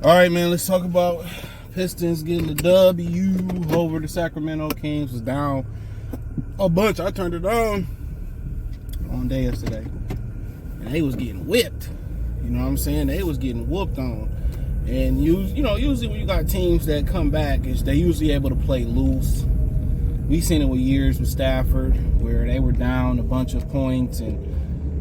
All right, man, let's talk about Pistons getting the W over the Sacramento Kings. Was down a bunch. I turned it on day yesterday, and they was getting whipped. You know what I'm saying? They was getting whooped on. And usually when you got teams that come back, they usually able to play loose. We've seen it with years with Stafford, where they were down a bunch of points, and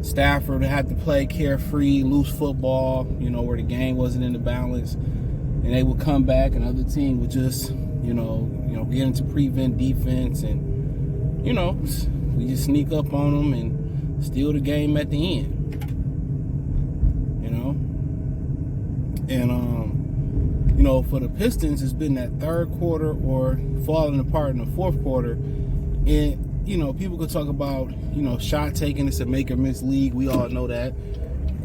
Stafford had to play carefree, loose football, where the game wasn't in the balance. And they would come back, and other team would just, get into prevent defense, and, we just sneak up on them and steal the game at the end. And, for the Pistons, it's been that third quarter or falling apart in the fourth quarter. And, people could talk about, shot taking. It's a make or miss league. We all know that.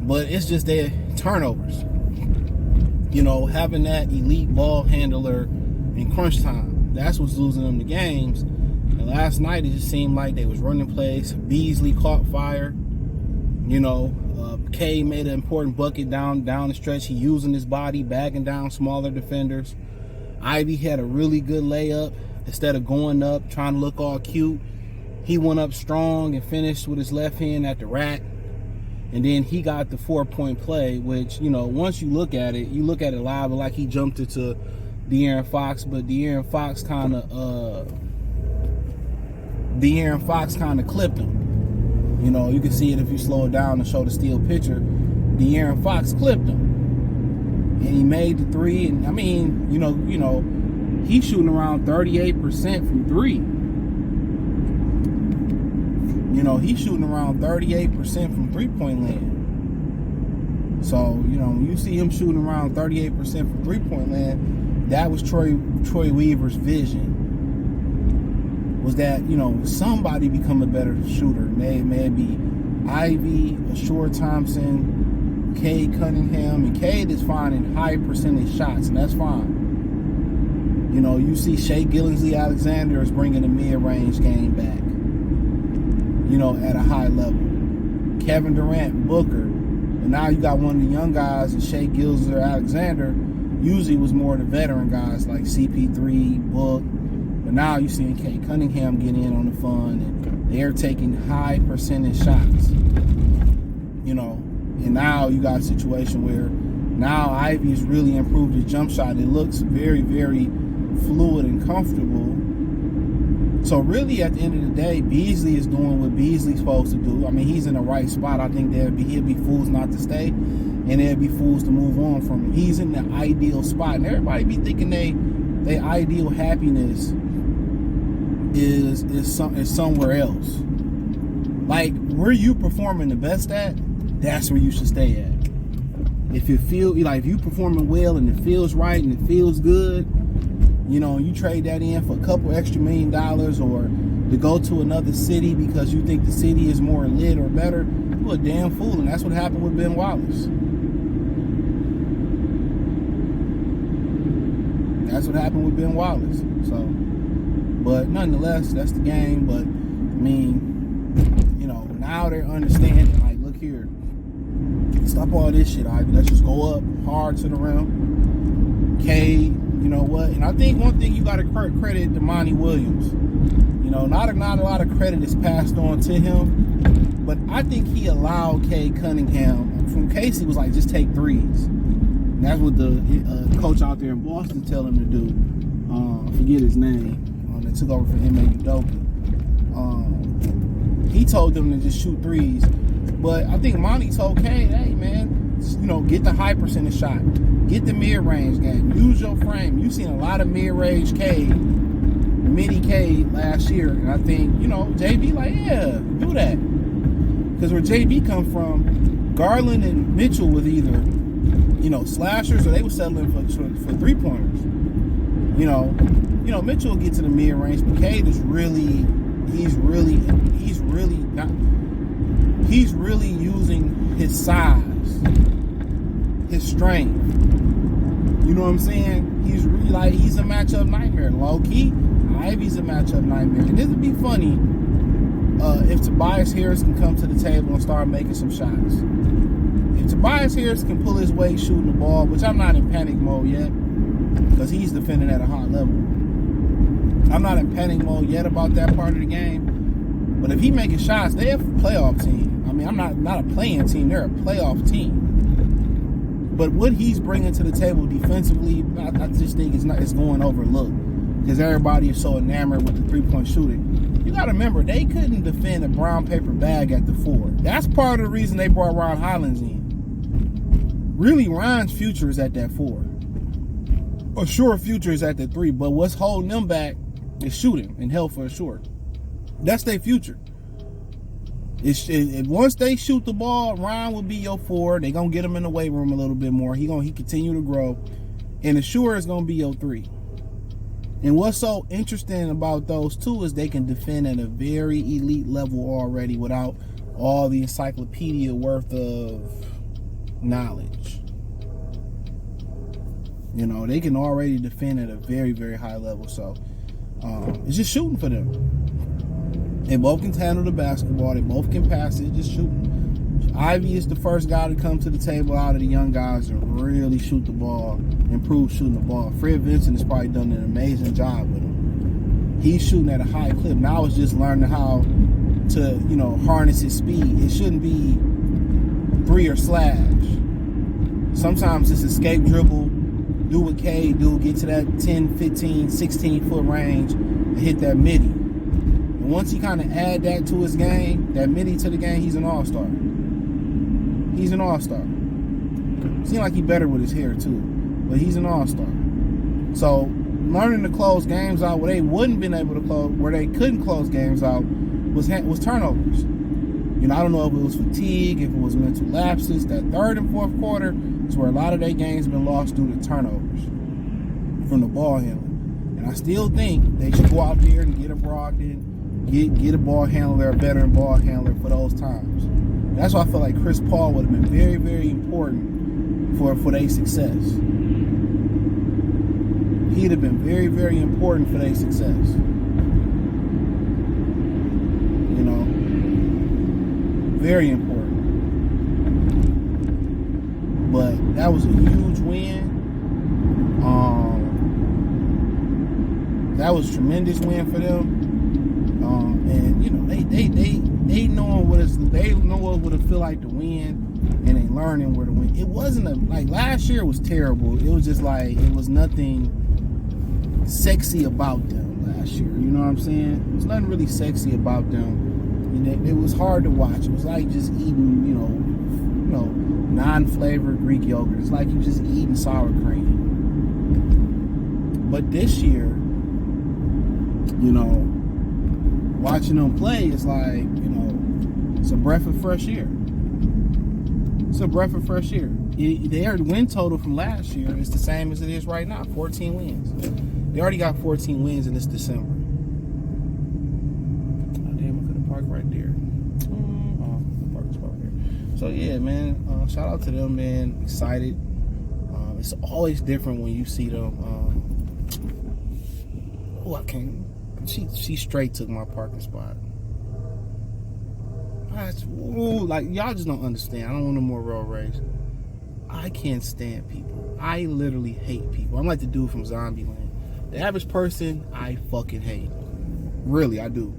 But it's just their turnovers. Having that elite ball handler in crunch time. That's what's losing them the games. And last night, it just seemed like they was running plays. Beasley caught fire. K made an important bucket down the stretch. He using his body, bagging down smaller defenders. Ivy had a really good layup. Instead of going up, trying to look all cute, he went up strong and finished with his left hand at the rack. And then he got the 4-point play, which, once you look at it live, like he jumped into De'Aaron Fox, but De'Aaron Fox kind of clipped him. You can see it if you slow it down and show the still picture. De'Aaron Fox clipped him. And he made the three. And, he's shooting around 38% from three. He's shooting around 38% from three-point land. So, when you see him shooting around 38% from three-point land, that was Troy Weaver's vision. Was that, somebody become a better shooter. Maybe Ivy, Ashore Thompson, Cade Cunningham. And Cade is finding high percentage shots, and that's fine. You see Shea Gilgeous-Alexander is bringing the mid-range game back, at a high level. Kevin Durant, Booker. And now you got one of the young guys, Shea Gilgeous-Alexander. Usually was more of the veteran guys like CP3, Book. But now you're seeing Cade Cunningham get in on the fun, and they're taking high percentage shots. And now you got a situation where now Ivy's really improved his jump shot. It looks very, very fluid and comfortable. So really, at the end of the day, Beasley is doing what Beasley's supposed to do. I mean, he's in the right spot. I think he'll be fools not to stay, and they'll be fools to move on from him. He's in the ideal spot, and everybody be thinking they ideal happiness is somewhere else. Like, where you performing the best at, that's where you should stay at. If you performing well and it feels right and it feels good, you trade that in for a couple extra $1 million or to go to another city because you think the city is more lit or better, you're a damn fool. And that's what happened with Ben Wallace. That's what happened with Ben Wallace. So, but nonetheless, that's the game. But, now they're understanding, like, look here. Stop all this shit, Ivy. Let's just go up hard to the rim. Cade, you know what? And I think one thing you got to credit to Monty Williams. Not a lot of credit is passed on to him. But I think he allowed Cade Cunningham, from Casey, was like, just take threes. That's what the coach out there in Boston tell him to do. I forget his name. That took over for Ime Udoka. He told them to just shoot threes. But I think Monty told Cade, hey, man, get the high percentage shot. Get the mid-range game. Use your frame. You've seen a lot of mid-range Cade, midi Cade last year. And I think, JB like, yeah, do that. Because where JB come from, Garland and Mitchell was either, slashers, or they were settling for three-pointers. Mitchell will get to the mid-range, but Cade is he's really using his size, his strength. You know what I'm saying? He's really he's a matchup nightmare. Low key, Ivy's a matchup nightmare. And this would be funny if Tobias Harris can come to the table and start making some shots. if Tobias Harris can pull his weight shooting the ball, which I'm not in panic mode yet, because he's defending at a high level. I'm not in panic mode yet about that part of the game. But if he making shots, they're a playoff team. I mean, I'm not a playing team. They're a playoff team. But what he's bringing to the table defensively, I just think it's going overlooked because everybody is so enamored with the three-point shooting. You got to remember, they couldn't defend a brown paper bag at the 4. That's part of the reason they brought Ron Hollins in. Really, Ron's future is at that 4. Or sure, future is at the 3. But what's holding them back is shooting and health for a short. That's their future. Once they shoot the ball, Ron will be your 4. They're going to get him in the weight room a little bit more. He continue to grow. And the sure is going to be your 3. And what's so interesting about those two is they can defend at a very elite level already without all the encyclopedia worth of knowledge. You know, they can already defend at a very, very high level. So it's just shooting for them. They both can handle the basketball. They both can pass it. Just shooting. Ivy is the first guy to come to the table out of the young guys and really shoot the ball, improve shooting the ball. Fred Vincent has probably done an amazing job with him. He's shooting at a high clip. Now it's just learning how to, harness his speed. It shouldn't be 3 or slash. Sometimes it's escape dribble, do what K do, get to that 10, 15, 16-foot range and hit that midi. And once he kind of add that to his game, that midi to the game, he's an all-star. He's an all-star. Seems like he's better with his hair too, but he's an all-star. So learning to close games out where they wouldn't been able to close, where they couldn't close games out, was turnovers. I don't know if it was fatigue, if it was mental lapses. That third and fourth quarter is where a lot of their games been lost due to turnovers from the ball handling. And I still think they should go out there and get a Brogdon, get a ball handler, a veteran ball handler for those times. That's why I feel like Chris Paul would have been very, very important for their success. He'd have been very, very important for their success. Very important. But that was a huge win. That was a tremendous win for them. And they know what it would feel like to win, and they learning where to win. It wasn't like last year was terrible. It was just like it was nothing sexy about them last year. You know what I'm saying? There was nothing really sexy about them. It was hard to watch. It was like just eating, non-flavored Greek yogurt. It's like you just eating sour cream. But this year, watching them play is like, it's a breath of fresh air. It's a breath of fresh air. Their win total from last year is the same as it is right now, 14 wins. They already got 14 wins in this December. Right there. Park spot here. So yeah, man. Shout out to them, man. Excited. It's always different when you see them. I can't. She straight took my parking spot. Y'all just don't understand. I don't want no more road rage. I can't stand people. I literally hate people. I'm like the dude from Zombieland. The average person, I fucking hate. Really, I do.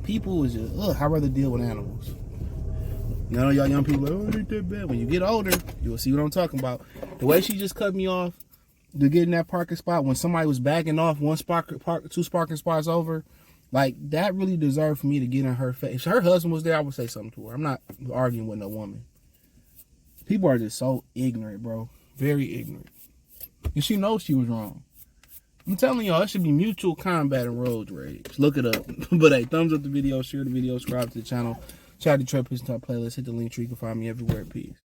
People is just, I'd rather deal with animals. Y'all young people, it ain't that bad. When you get older, you'll see what I'm talking about. The way she just cut me off to get in that parking spot when somebody was backing off two parking spots over, like that really deserved for me to get in her face. If her husband was there, I would say something to her. I'm not arguing with no woman. People are just so ignorant, bro. Very ignorant. And she knows she was wrong. I'm telling y'all, it should be mutual combat and road rage. Look it up. But hey, thumbs up the video, share the video, subscribe to the channel. Check out the Trap Pistons playlist. Hit the link tree. You can find me everywhere. Peace.